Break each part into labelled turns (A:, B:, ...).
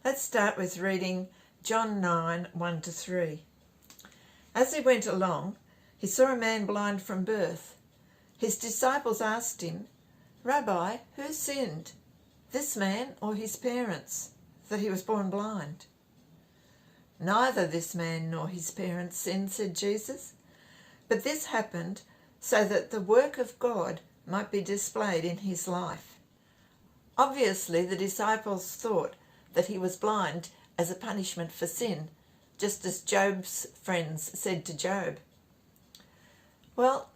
A: Let's start with reading John 9, 1-3. As he went along, he saw a man blind from birth. His disciples asked him, "Rabbi, who sinned, this man or his parents, that he was born blind?" "Neither this man nor his parents sinned," said Jesus, "but this happened so that the work of God might be displayed in his life." Obviously, the disciples thought that he was blind as a punishment for sin, just as Job's friends said to Job. Well,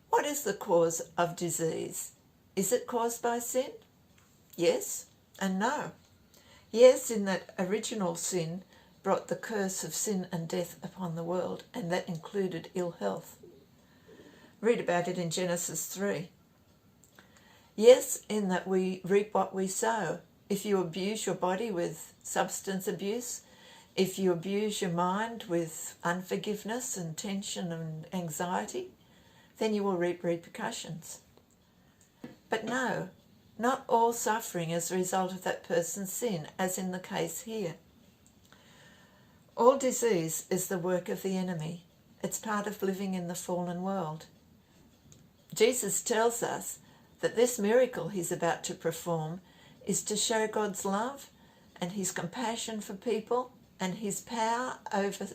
A: what is the cause of disease? Is it caused by sin? Yes and no. Yes, in that original sin brought the curse of sin and death upon the world, and that included ill health. Read about it in Genesis 3. Yes, in that we reap what we sow. If you abuse your body with substance abuse, if you abuse your mind with unforgiveness and tension and anxiety, then you will reap repercussions. But no, not all suffering is a result of that person's sin, as in the case here. All disease is the work of the enemy. It's part of living in the fallen world. Jesus tells us that this miracle he's about to perform is to show God's love and his compassion for people and his power over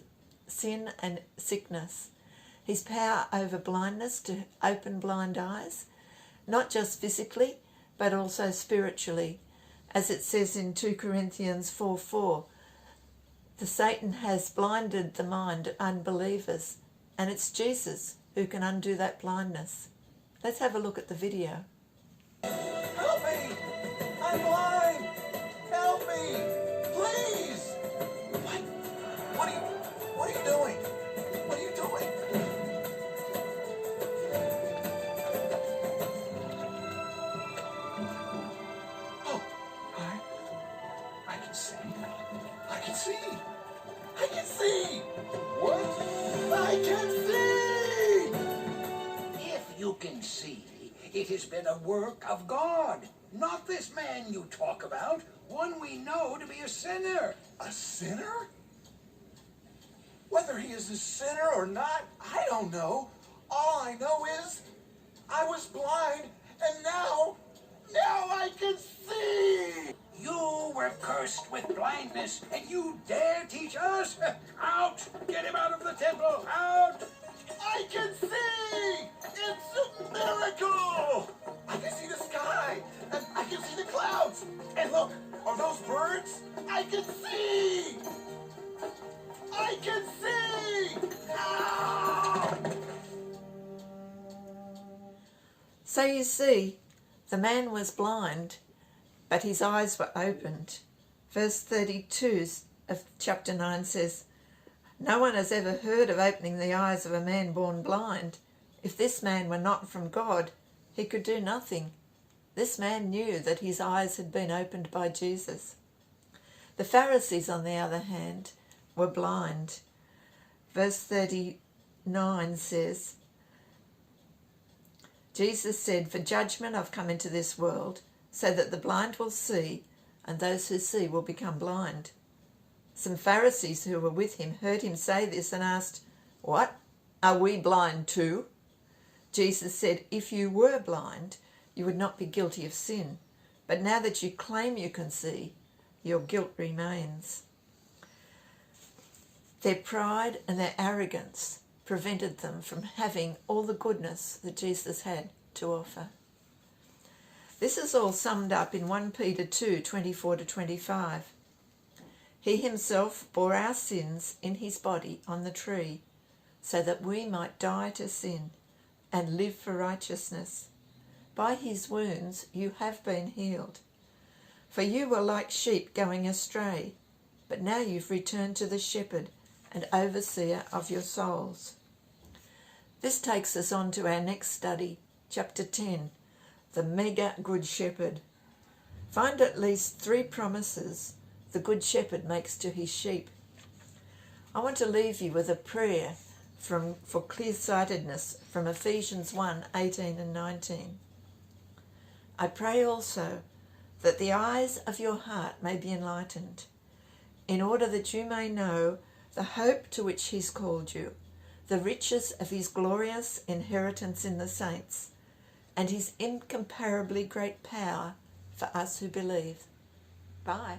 A: sin and sickness, his power over blindness to open blind eyes, not just physically but also spiritually, as it says in 2 Corinthians 4:4. The Satan has blinded the mind of unbelievers, and it's Jesus who can undo that blindness. Let's have a look at the video.
B: Help me! I'm blind! Help me! Please! What are you doing? What are you doing? Oh, I can see. I can see. I can see! What? I can see!
C: If you can see, it has been a work of God. Not this man you talk about, one we know to be a sinner.
B: A sinner? Whether he is a sinner or not, I don't know. All I know is I was blind, and now I can see!
C: You were cursed with blindness, and you dare teach us? Out! Get him out of the temple! Out!
B: I can see! It's a miracle! I can see the sky, and I can see the clouds. And look, are those birds? I can see! I can see! Ah!
A: So you see, the man was blind, but his eyes were opened. Verse 32 of chapter 9 says, "No one has ever heard of opening the eyes of a man born blind. If this man were not from God, he could do nothing." This man knew that his eyes had been opened by Jesus. The Pharisees, on the other hand, were blind. Verse 39 says, Jesus said, "For judgment I've come into this world, so that the blind will see, and those who see will become blind." Some Pharisees who were with him heard him say this and asked, "What? Are we blind too?" Jesus said, "If you were blind, you would not be guilty of sin. But now that you claim you can see, your guilt remains." Their pride and their arrogance prevented them from having all the goodness that Jesus had to offer. This is all summed up in 1 Peter 2, 24-25. He himself bore our sins in his body on the tree, so that we might die to sin and live for righteousness. By his wounds you have been healed. For you were like sheep going astray, but now you've returned to the shepherd and overseer of your souls. This takes us on to our next study, chapter 10, the mega good shepherd. Find at least 3 promises the good shepherd makes to his sheep. I want to leave you with a prayer for clear-sightedness from Ephesians 1, 18 and 19. I pray also that the eyes of your heart may be enlightened, in order that you may know the hope to which he's called you, the riches of his glorious inheritance in the saints, and his incomparably great power for us who believe. Bye.